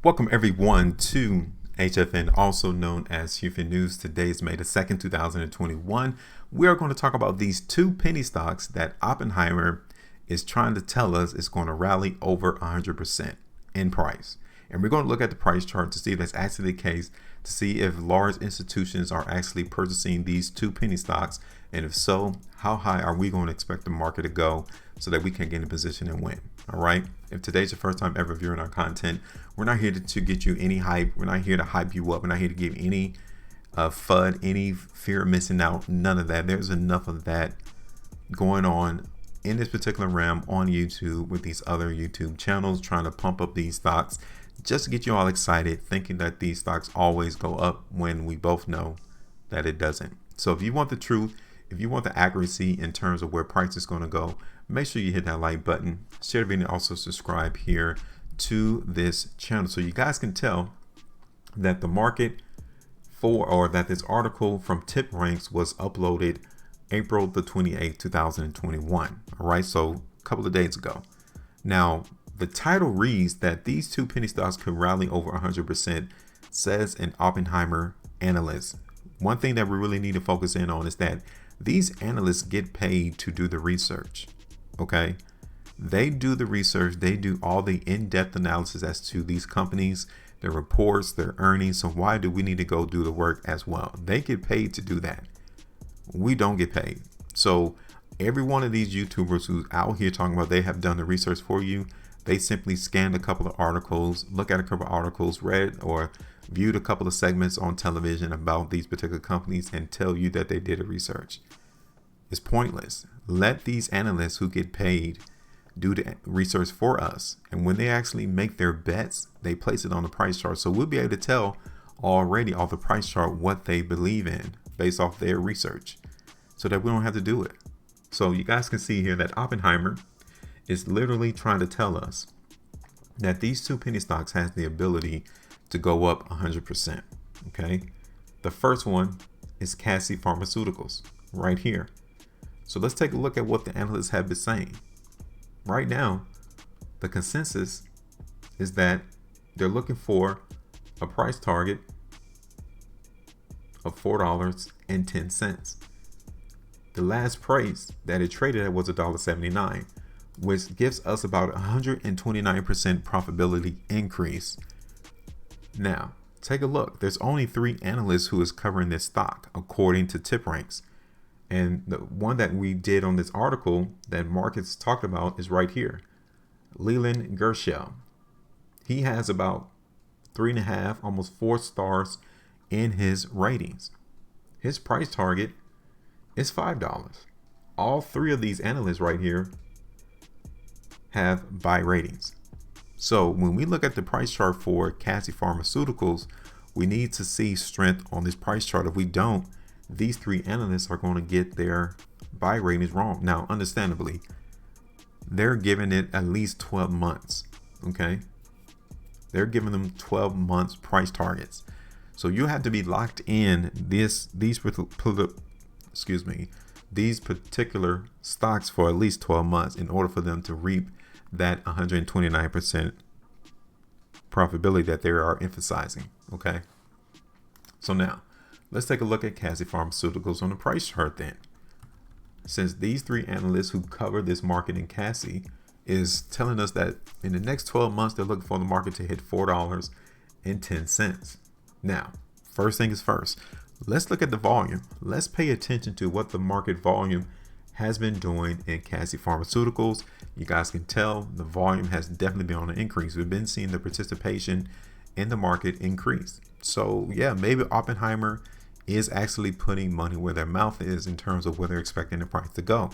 Welcome everyone to HFN, also known as HueFin News. Today is May the 2nd, 2021. We are going to talk about these two penny stocks that Oppenheimer is trying to tell us is going to rally over 100% in price. And we're going to look at the price chart to see if that's actually the case, to see if large institutions are actually purchasing these two penny stocks. And if so, how high are we going to expect the market to go so that we can get in a position and win? All right. If today's your first time ever viewing our content, we're not here to get you any hype. We're not here to hype you up. We're not here to give any FUD, any fear of missing out. None of that. There's enough of that going on in this particular realm on YouTube with these other YouTube channels trying to pump up these stocks just to get you all excited, thinking that these stocks always go up when we both know that it doesn't. So if you want the truth, if you want the accuracy in terms of where price is going to go, make sure you hit that like button, share the video, also subscribe here to this channel so you guys can tell that the market that this article from TipRanks was uploaded April the 28th, 2021. All right, so a couple of days ago. Now, the title reads that these two penny stocks could rally over 100%, says an Oppenheimer analyst. One thing that we really need to focus in on is that these analysts get paid to do the research. Okay, they do the research, they do all the in-depth analysis as to these companies, their reports, their earnings. So why do we need to go do the work as well? They get paid to do that. We don't get paid. So every one of these YouTubers who's out here talking about they have done the research for you, they simply scanned a couple of articles, look at a couple of articles, read or viewed a couple of segments on television about these particular companies and tell you that they did a research. It's pointless. Let these analysts who get paid do the research for us. And when they actually make their bets, they place it on the price chart. So we'll be able to tell already off the price chart what they believe in based off their research so that we don't have to do it. So you guys can see here that Oppenheimer is literally trying to tell us that these two penny stocks has the ability to go up 100%. Okay. The first one is Cassie Pharmaceuticals right here. So let's take a look at what the analysts have been saying. Right now, the consensus is that they're looking for a price target of $4.10. The last price that it traded at was $1.79, which gives us about 129% profitability increase. Now, take a look. There's only 3 analysts who is covering this stock according to TipRanks. And the one that we did on this article that markets talked about is right here. Leland Gershell. He has about 3.5, almost 4 stars in his ratings. His price target is $5. All 3 of these analysts right here have buy ratings. So when we look at the price chart for Cassie Pharmaceuticals, we need to see strength on this price chart. If we don't, these 3 analysts are going to get their buy ratings wrong. Now, understandably, they're giving it at least 12 months. Okay. They're giving them 12 months price targets. So you have to be locked in these particular stocks for at least 12 months in order for them to reap that 129% profitability that they are emphasizing. Okay. So now let's take a look at Cassie Pharmaceuticals on the price chart then. Since these 3 analysts who cover this market in Cassie is telling us that in the next 12 months, they're looking for the market to hit $4.10. Now, first thing is first, let's look at the volume. Let's pay attention to what the market volume has been doing in Cassie Pharmaceuticals. You guys can tell the volume has definitely been on an increase. We've been seeing the participation in the market increase. So yeah, maybe Oppenheimer is actually putting money where their mouth is in terms of where they're expecting the price to go.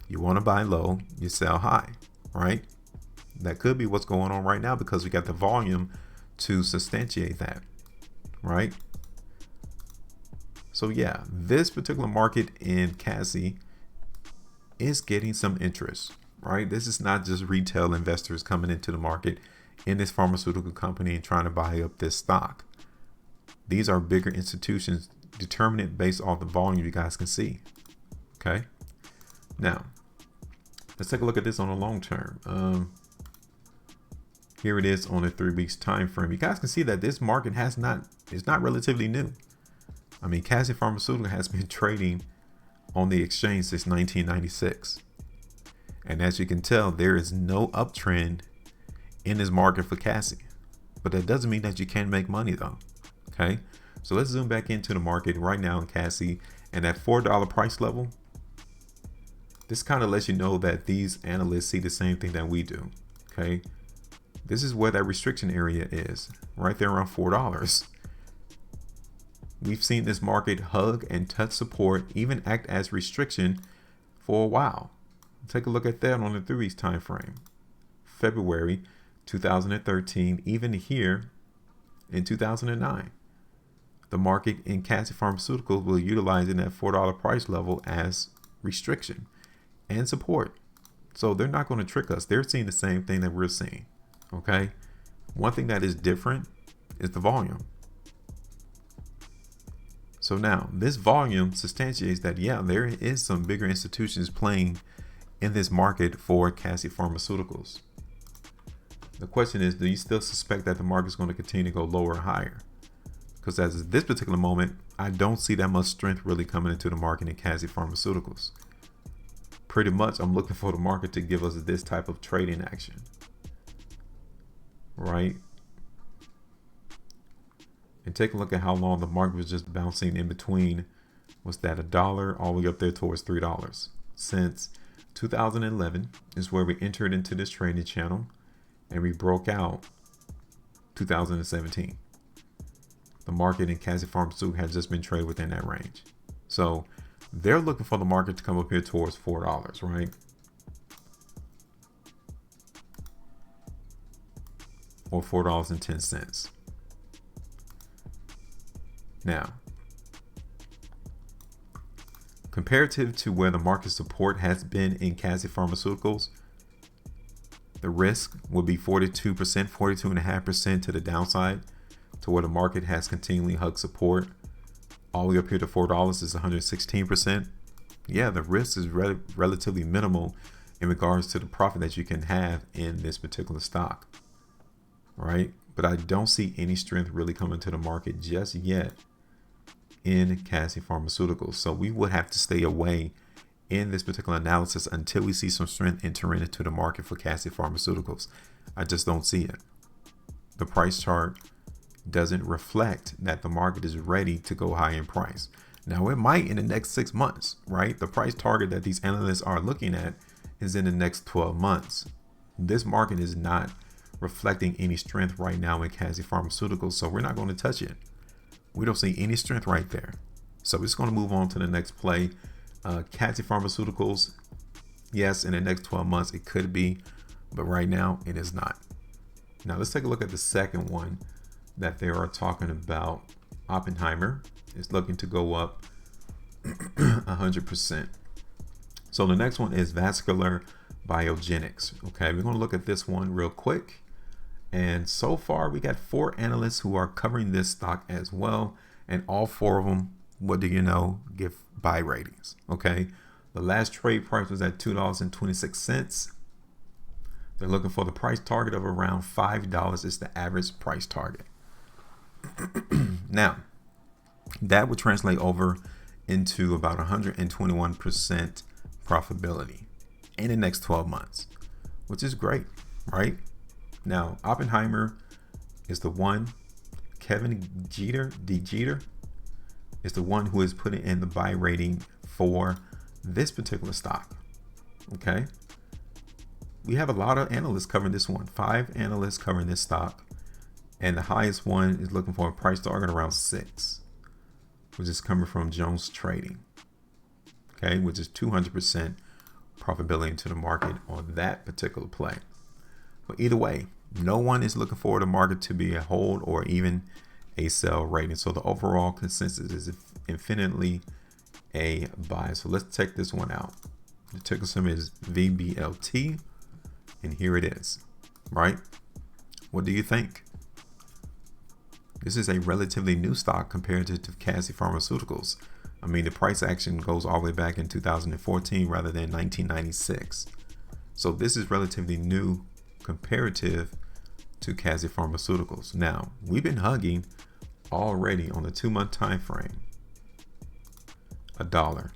You want to buy low, you sell high, right? That could be what's going on right now because we got the volume to substantiate that, right? So yeah, this particular market in Cassie is getting some interest, right? This is not just retail investors coming into the market in this pharmaceutical company and trying to buy up this stock. These are bigger institutions determining it based off the volume you guys can see. Okay. Now, let's take a look at this on a long term. Here it is on a 3 weeks time frame. You guys can see that this market is not relatively new. I mean, Cassie Pharmaceutical has been trading on the exchange since 1996. And as you can tell, there is no uptrend in this market for Cassie. But that doesn't mean that you can't make money though. Okay. So let's zoom back into the market right now in Cassie, and at $4 price level. This kind of lets you know that these analysts see the same thing that we do. Okay. This is where that restriction area is, right there around $4. We've seen this market hug and touch support, even act as restriction for a while. Take a look at that on the 3 weeks time frame. February 2013, even here in 2009. The market in Cassie Pharmaceuticals will utilize that $4 price level as restriction and support. So they're not going to trick us. They're seeing the same thing that we're seeing. Okay. One thing that is different is the volume. So now this volume substantiates that, yeah, there is some bigger institutions playing in this market for Cassie Pharmaceuticals. The question is, do you still suspect that the market is going to continue to go lower or higher? Because at this particular moment, I don't see that much strength really coming into the market in Cassie Pharmaceuticals. Pretty much, I'm looking for the market to give us this type of trading action. Right? And take a look at how long the market was just bouncing in between. Was that $1 all the way up there towards $3? Since 2011 is where we entered into this trading channel, and we broke out 2017. The market in Cassie Pharmaceutical has just been traded within that range. So they're looking for the market to come up here towards $4, right? Or $4.10. Now, comparative to where the market support has been in Cassie Pharmaceuticals, the risk would be 42%, 42.5% to the downside, to where the market has continually hugged support. All the way up here to $4 is 116%. Yeah, the risk is relatively minimal in regards to the profit that you can have in this particular stock, right? But I don't see any strength really coming to the market just yet in Cassie Pharmaceuticals. So we would have to stay away in this particular analysis until we see some strength entering into the market for Cassie Pharmaceuticals. I just don't see it. The price chart doesn't reflect that the market is ready to go high in price. Now it might in the next 6 months, right? The price target that these analysts are looking at is in the next 12 months. This market is not reflecting any strength right now in Cassie Pharmaceuticals, so we're not going to touch it. We don't see any strength right there. So we're just going to move on to the next play. Cassie Pharmaceuticals, yes, in the next 12 months it could be, but right now it is not. Now let's take a look at the second one that they are talking about. Oppenheimer is looking to go up 100%. So the next one is vascular biogenics. Okay, we're going to look at this one real quick. And so far we got 4 analysts who are covering this stock as well. And all 4 of them, what do you know, give buy ratings. Okay, the last trade price was at $2.26. They're looking for the price target of around $5 is the average price target. Now, that would translate over into about 121% profitability in the next 12 months, which is great, right? Now, Oppenheimer is the one, Kevin Jeter is the one who is putting in the buy rating for this particular stock. Okay. We have a lot of analysts covering this one, 5 analysts covering this stock. And the highest one is looking for a price target around 6, which is coming from Jones Trading. Okay, which is 200% profitability into the market on that particular play. But either way, no one is looking for the market to be a hold or even a sell rating. So the overall consensus is infinitely a buy. So let's check this one out. The ticker symbol is VBLT, and here it is, right? What do you think? This is a relatively new stock compared to Cassie Pharmaceuticals. I mean, the price action goes all the way back in 2014 rather than 1996. So this is relatively new comparative to Cassie Pharmaceuticals. Now, we've been hugging already on the 2-month time frame $1,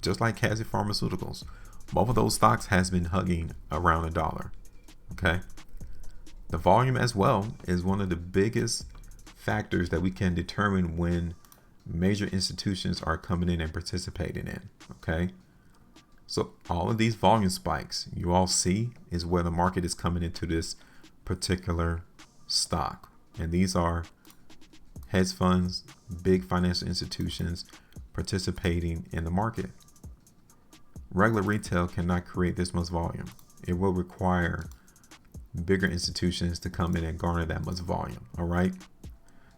just like Cassie Pharmaceuticals. Both of those stocks has been hugging around $1. Okay, the volume as well is one of the biggest factors that we can determine when major institutions are coming in and participating in. Okay, so all of these volume spikes you all see is where the market is coming into this particular stock, and these are hedge funds, big financial institutions participating in the market. Regular retail cannot create this much volume. It will require bigger institutions to come in and garner that much volume. All right,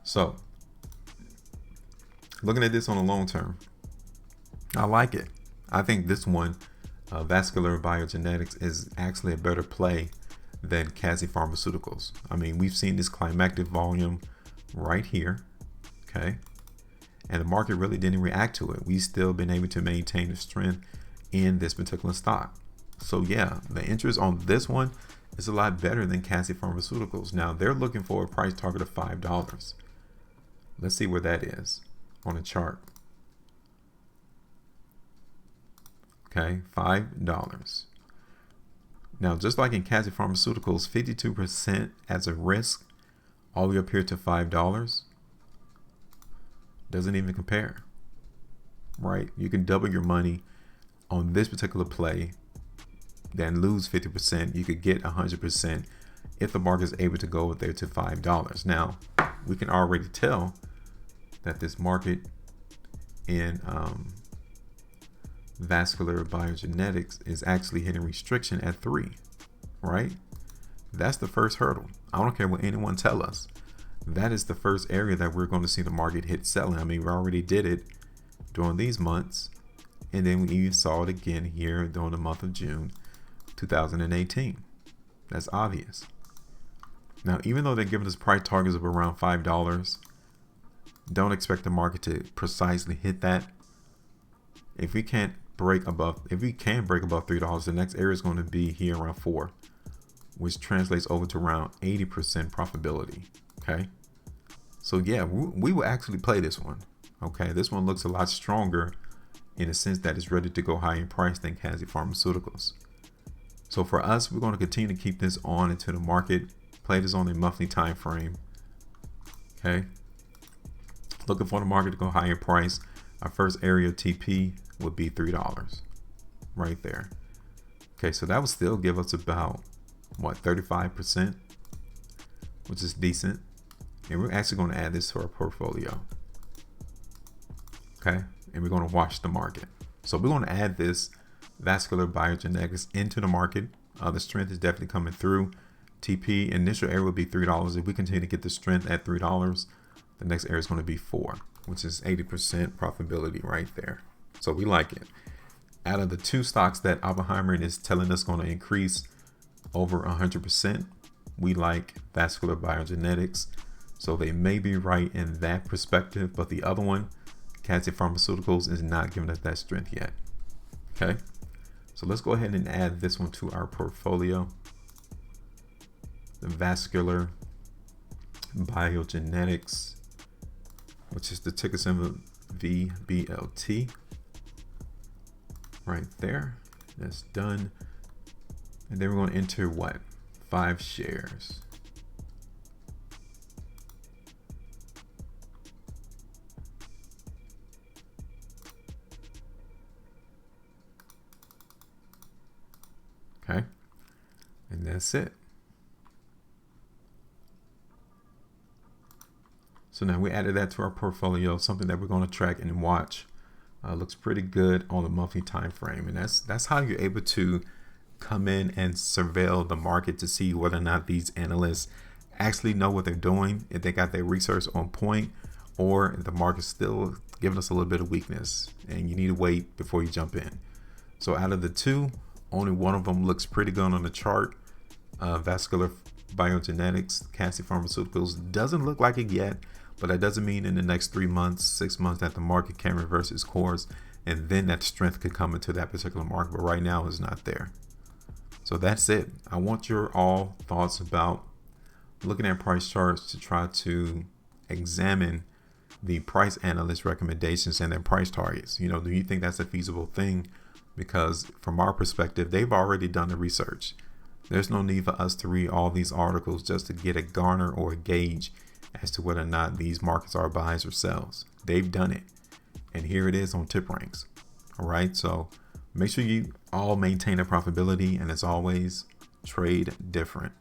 so looking at this on the long term, I like it. I think this one, vascular biogenetics, is actually a better play than Cassie Pharmaceuticals. I mean, we've seen this climactic volume right here. Okay, and the market really didn't react to it. We've still been able to maintain the strength in this particular stock. So yeah, the interest on this one is a lot better than Cassie Pharmaceuticals. Now they're looking for a price target of $5. Let's see where that is on a chart. Okay, $5. Now, just like in Cassie Pharmaceuticals, 52% as a risk, all the way up here to $5, doesn't even compare, right? You can double your money on this particular play, then lose 50%. You could get 100% if the market is able to go there to $5. Now, we can already tell that this market in vascular biogenetics is actually hitting restriction at 3, right? That's the first hurdle. I don't care what anyone tell us. That is the first area that we're going to see the market hit selling. I mean, we already did it during these months, and then we even saw it again here during the month of June 2018. That's obvious. Now, even though they're giving us price targets of around $5, don't expect the market to precisely hit that. If we can break above $3, the next area is going to be here around 4, which translates over to around 80% profitability. Okay, so yeah, we will actually play this one. Okay, this one looks a lot stronger in the sense that it's ready to go high in price than Cassie Pharmaceuticals. So for us, we're going to continue to keep this on into the market, play this on a monthly time frame. Okay, looking for the market to go high in price. Our first area of TP would be $3 right there. Okay, so that would still give us about what, 35%, which is decent. And we're actually going to add this to our portfolio. Okay, and we're going to watch the market. So we're going to add this vascular biogenetics into the market. The strength is definitely coming through. TP initial area would be $3. If we continue to get the strength at $3, the next area is going to be 4, which is 80% profitability right there. So we like it. Out of the 2 stocks that Oppenheimer is telling us going to increase over 100%, we like vascular biogenetics. So they may be right in that perspective, but the other one, Cassie Pharmaceuticals, is not giving us that strength yet. Okay, so let's go ahead and add this one to our portfolio. The vascular biogenetics, which is the ticker symbol VBLT. Right there. That's done. And then we're going to enter what? 5 shares. Okay. And that's it. So now we added that to our portfolio, something that we're going to track and watch. Looks pretty good on the monthly time frame, and that's how you're able to come in and surveil the market to see whether or not these analysts actually know what they're doing, if they got their research on point, or if the market's still giving us a little bit of weakness and you need to wait before you jump in. So out of the 2, only one of them looks pretty good on the chart. Vascular biogenetics, Cassie Pharmaceuticals, doesn't look like it yet, but that doesn't mean in the next 3 months, 6 months that the market can reverse its course, and then that strength could come into that particular market. But right now, it's not there. So that's it. I want your all thoughts about looking at price charts to try to examine the price analyst recommendations and their price targets. You know, do you think that's a feasible thing? Because from our perspective, they've already done the research. There's no need for us to read all these articles just to get a garner or a gauge as to whether or not these markets are buys or sells. They've done it. And here it is on tip ranks. All right. So make sure you all maintain a profitability. And as always, trade different.